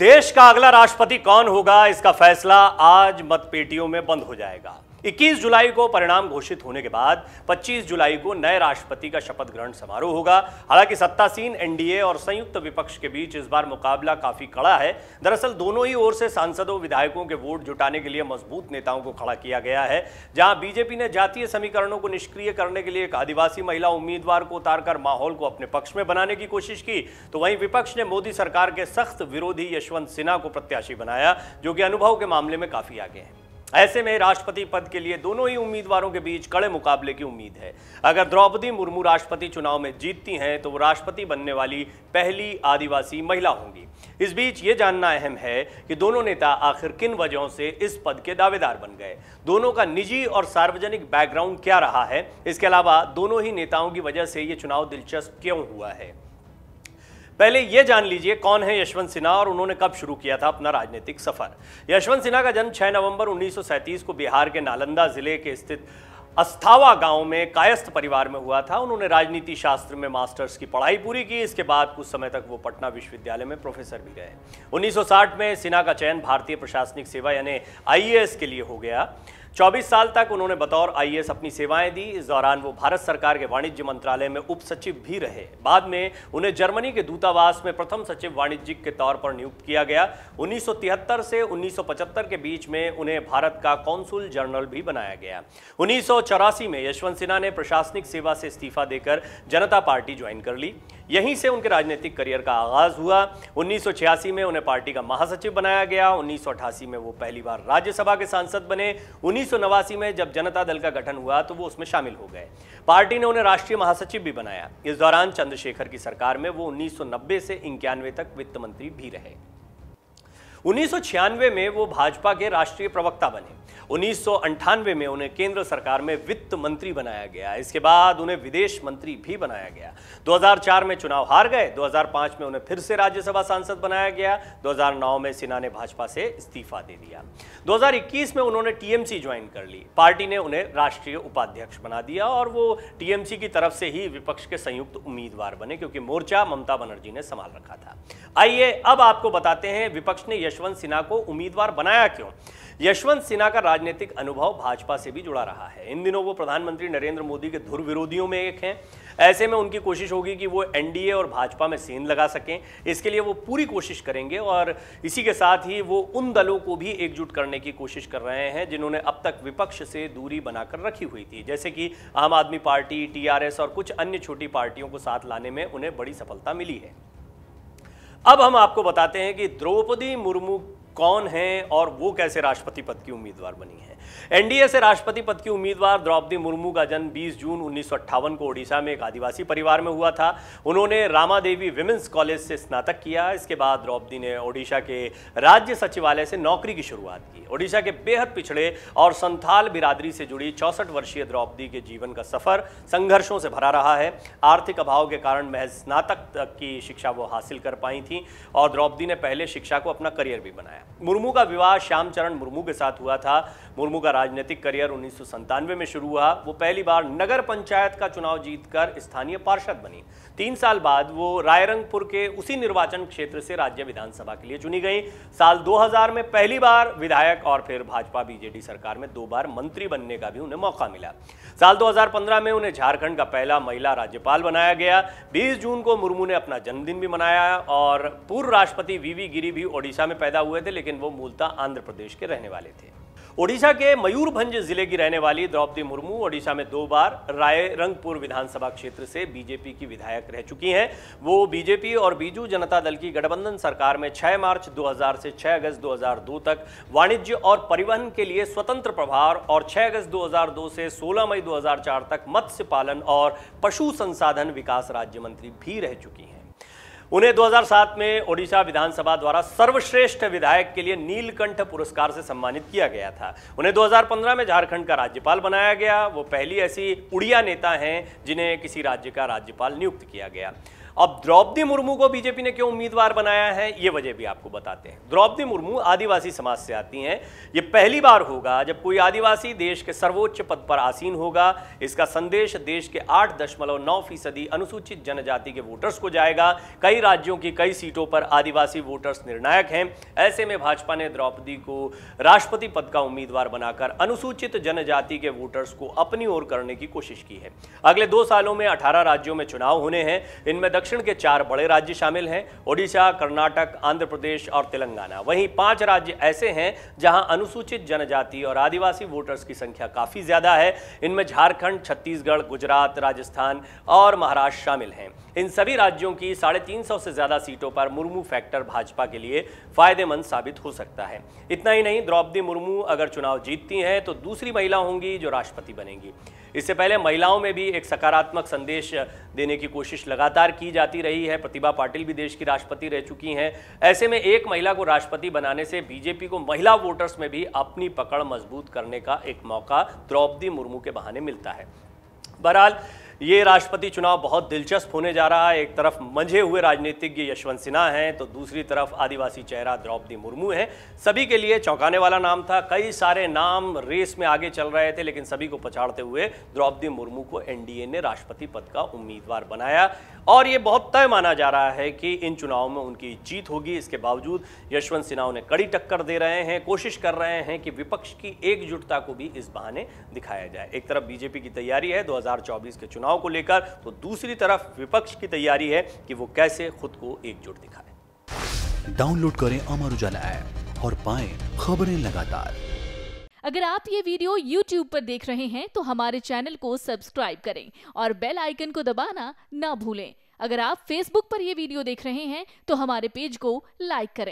देश का अगला राष्ट्रपति कौन होगा, इसका फैसला आज मतपेटियों में बंद हो जाएगा। 21 जुलाई को परिणाम घोषित होने के बाद 25 जुलाई को नए राष्ट्रपति का शपथ ग्रहण समारोह होगा। हालांकि सत्तासीन एनडीए और संयुक्त विपक्ष के बीच इस बार मुकाबला काफी कड़ा है। दरअसल दोनों ही ओर से सांसदों विधायकों के वोट जुटाने के लिए मजबूत नेताओं को खड़ा किया गया है। जहां बीजेपी ने जातीय समीकरणों को निष्क्रिय करने के लिए एक आदिवासी महिला उम्मीदवार को उतारकर माहौल को अपने पक्ष में बनाने की कोशिश की, तो वहीं विपक्ष ने मोदी सरकार के सख्त विरोधी यशवंत सिन्हा को प्रत्याशी बनाया, जो कि अनुभव के मामले में काफी आगे हैं। ऐसे में राष्ट्रपति पद के लिए दोनों ही उम्मीदवारों के बीच कड़े मुकाबले की उम्मीद है। अगर द्रौपदी मुर्मू राष्ट्रपति चुनाव में जीतती हैं तो वो राष्ट्रपति बनने वाली पहली आदिवासी महिला होंगी। इस बीच ये जानना अहम है कि दोनों नेता आखिर किन वजहों से इस पद के दावेदार बन गए, दोनों का निजी और सार्वजनिक बैकग्राउंड क्या रहा है, इसके अलावा दोनों ही नेताओं की वजह से ये चुनाव दिलचस्प क्यों हुआ है। पहले यह जान लीजिए कौन है यशवंत सिन्हा और उन्होंने कब शुरू किया था अपना राजनीतिक सफर। यशवंत सिन्हा का जन्म 6 नवंबर 1937 को बिहार के नालंदा जिले के स्थित अस्थावा गांव में कायस्थ परिवार में हुआ था। उन्होंने राजनीति शास्त्र में मास्टर्स की पढ़ाई पूरी की। इसके बाद कुछ समय तक वो पटना विश्वविद्यालय में प्रोफेसर भी रहे। 1960 में सिन्हा का चयन भारतीय प्रशासनिक सेवा यानी आईएएस के लिए हो गया। 24 साल तक उन्होंने बतौर आईएएस अपनी सेवाएं दी। इस दौरान वो भारत सरकार के वाणिज्य मंत्रालय में उप सचिव भी रहे। बाद में उन्हें जर्मनी के दूतावास में प्रथम सचिव वाणिज्यिक के तौर पर नियुक्त किया गया। 1973 से 1975 के बीच में उन्हें भारत का कॉन्सुल जनरल भी बनाया गया। 1984 में यशवंत सिन्हा ने प्रशासनिक सेवा से इस्तीफा देकर जनता पार्टी ज्वाइन कर ली। यहीं से उनके राजनीतिक करियर का आगाज हुआ। 1986 में उन्हें पार्टी का महासचिव बनाया गया। 1988 में वो पहली बार राज्यसभा के सांसद बने। 1989 में जब जनता दल का गठन हुआ तो वो उसमें शामिल हो गए। पार्टी ने उन्हें राष्ट्रीय महासचिव भी बनाया। इस दौरान चंद्रशेखर की सरकार में वो 1990 से 91 तक वित्त मंत्री भी रहे। 1996 में वो भाजपा के राष्ट्रीय प्रवक्ता बने। 1998 में उन्हें केंद्र सरकार में वित्त मंत्री बनाया गया। इसके बाद उन्हें विदेश मंत्री भी बनाया गया। 2004 में चुनाव हार गए। 2005 में उन्हें फिर से राज्यसभा सांसद बनाया गया। 2009 में सिन्हा ने भाजपा से इस्तीफा दे दिया। 2021 में उन्होंने टीएमसी ज्वाइन कर ली। पार्टी ने उन्हें राष्ट्रीय उपाध्यक्ष बना दिया और वो टीएमसी की तरफ से ही विपक्ष के संयुक्त उम्मीदवार बने, क्योंकि मोर्चा ममता बनर्जी ने संभाल रखा था। आइए अब आपको बताते हैं विपक्ष ने यशवंत सिन्हा को उम्मीदवार बनाया क्यों। यशवंत सिन्हा का राजनीतिक अनुभव भाजपा से भी जुड़ा रहा है। इन दिनों वो प्रधानमंत्री नरेंद्र मोदी के धुर विरोधियों में एक हैं। ऐसे में उनकी कोशिश होगी कि वो एनडीए और भाजपा में सेंध लगा सकें। इसके लिए वो पूरी कोशिश करेंगे और इसी के साथ ही वो उन दलों को भी एकजुट करने की कोशिश कर रहे हैं जिन्होंने अब तक विपक्ष से दूरी बनाकर रखी हुई थी, जैसे कि आम आदमी पार्टी, टीआरएस और कुछ अन्य छोटी पार्टियों को साथ लाने में उन्हें बड़ी सफलता मिली है। अब हम आपको बताते हैं कि द्रौपदी मुर्मू कौन है और वो कैसे राष्ट्रपति पद की उम्मीदवार बनी है। एनडीए से राष्ट्रपति पद की उम्मीदवार द्रौपदी मुर्मू का जन्म 20 जून 1958 को ओडिशा में एक आदिवासी परिवार में हुआ था। उन्होंने रामादेवी विमेंस कॉलेज से स्नातक किया। इसके बाद द्रौपदी ने ओडिशा के राज्य सचिवालय से नौकरी की शुरुआत की। ओडिशा के बेहद पिछड़े और संथाल बिरादरी से जुड़ी 64 वर्षीय द्रौपदी के जीवन का सफर संघर्षों से भरा रहा है। आर्थिक अभाव के कारण महज स्नातक तक की शिक्षा वो हासिल कर पाई थी और द्रौपदी ने पहले शिक्षा को अपना करियर भी बनाया। मुर्मू का विवाह श्यामचरण मुर्मू के साथ हुआ था। मुर्मू का राजनीतिक करियर 1997 में शुरू हुआ। वो पहली बार नगर पंचायत का चुनाव जीतकर स्थानीय पार्षद बनी। 3 साल बाद वो रायरंगपुर के उसी निर्वाचन क्षेत्र से राज्य विधानसभा के लिए चुनी गई। साल 2000 में पहली बार विधायक और फिर भाजपा बीजेडी सरकार में 2 बार मंत्री बनने का भी उन्हें मौका मिला। साल 2015 में उन्हें झारखंड का पहला महिला राज्यपाल बनाया गया। 20 जून को मुर्मू ने अपना जन्मदिन भी मनाया और पूर्व राष्ट्रपति वीवी गिरी भी ओडिशा में पैदा हुए थे, लेकिन वो मूलतः आंध्र प्रदेश के रहने वाले थे। ओडिशा के मयूरभंज जिले की रहने वाली द्रौपदी मुर्मू ओडिशा में 2 बार रायरंगपुर विधानसभा क्षेत्र से बीजेपी की विधायक रह चुकी हैं। वो बीजेपी और बीजू जनता दल की गठबंधन सरकार में 6 मार्च 2000 से 6 अगस्त 2002 तक वाणिज्य और परिवहन के लिए स्वतंत्र प्रभार और 6 अगस्त 2002 से 16 मई 2004 तक मत्स्य पालन और पशु संसाधन विकास राज्य मंत्री भी रह चुकी हैं। उन्हें 2007 में ओडिशा विधानसभा द्वारा सर्वश्रेष्ठ विधायक के लिए नीलकंठ पुरस्कार से सम्मानित किया गया था। उन्हें 2015 में झारखंड का राज्यपाल बनाया गया। वो पहली ऐसी उड़िया नेता हैं जिन्हें किसी राज्य का राज्यपाल नियुक्त किया गया। अब द्रौपदी मुर्मू को बीजेपी ने क्यों उम्मीदवार बनाया है, ये वजह भी आपको बताते हैं। द्रौपदी मुर्मू आदिवासी समाज से आती हैं। ये पहली बार होगा जब कोई आदिवासी देश के सर्वोच्च पद पर आसीन होगा। इसका संदेश देश के 8.9% अनुसूचित जनजाति के वोटर्स को जाएगा। कई राज्यों की कई सीटों पर आदिवासी वोटर्स निर्णायक हैं। ऐसे में भाजपा ने द्रौपदी को राष्ट्रपति पद का उम्मीदवार बनाकर अनुसूचित जनजाति के वोटर्स को अपनी ओर करने की कोशिश की है। अगले 2 सालों में 18 राज्यों में चुनाव होने हैं। इनमें दक्षिण के 4 बड़े राज्य शामिल हैं, ओडिशा, कर्नाटक, आंध्र प्रदेश और तेलंगाना। वहीं 5 राज्य ऐसे हैं जहां अनुसूचित जनजाति और आदिवासी वोटर्स की संख्या काफी ज्यादा है। इनमें झारखंड, छत्तीसगढ़, गुजरात, राजस्थान और महाराष्ट्र शामिल हैं। इन सभी राज्यों की 350 से ज्यादा सीटों पर मुर्मू फैक्टर भाजपा के लिए फायदेमंद साबित हो सकता है। इतना ही नहीं, द्रौपदी मुर्मू अगर चुनाव जीतती हैं तो दूसरी महिला होंगी जो राष्ट्रपति बनेंगी। इससे पहले महिलाओं में भी एक सकारात्मक संदेश देने की कोशिश लगातार की जाती रही है। प्रतिभा पाटिल भी देश की राष्ट्रपति रह चुकी हैं। ऐसे में एक महिला को राष्ट्रपति बनाने से बीजेपी को महिला वोटर्स में भी अपनी पकड़ मजबूत करने का एक मौका द्रौपदी मुर्मू के बहाने मिलता है। बहरहाल ये राष्ट्रपति चुनाव बहुत दिलचस्प होने जा रहा है। एक तरफ मंझे हुए राजनीतिज्ञ यशवंत सिन्हा हैं तो दूसरी तरफ आदिवासी चेहरा द्रौपदी मुर्मू है। सभी के लिए चौंकाने वाला नाम था। कई सारे नाम रेस में आगे चल रहे थे, लेकिन सभी को पछाड़ते हुए द्रौपदी मुर्मू को एनडीए ने राष्ट्रपति पद का उम्मीदवार बनाया और ये बहुत तय माना जा रहा है कि इन चुनावों में उनकी जीत होगी। इसके बावजूद यशवंत सिन्हा उन्हें कड़ी टक्कर दे रहे हैं, कोशिश कर रहे हैं कि विपक्ष की एकजुटता को भी इस बहाने दिखाया जाए। एक तरफ बीजेपी की तैयारी है 2024 के चुनाव को लेकर, तो दूसरी तरफ विपक्ष की तैयारी है कि वो कैसे खुद को एकजुट दिखाए। डाउनलोड करें अमर उजाला ऐप और पाएं खबरें लगातार। अगर आप ये वीडियो YouTube पर देख रहे हैं तो हमारे चैनल को सब्सक्राइब करें और बेल आइकन को दबाना ना भूलें। अगर आप Facebook पर ये वीडियो देख रहे हैं तो हमारे पेज को लाइक करें।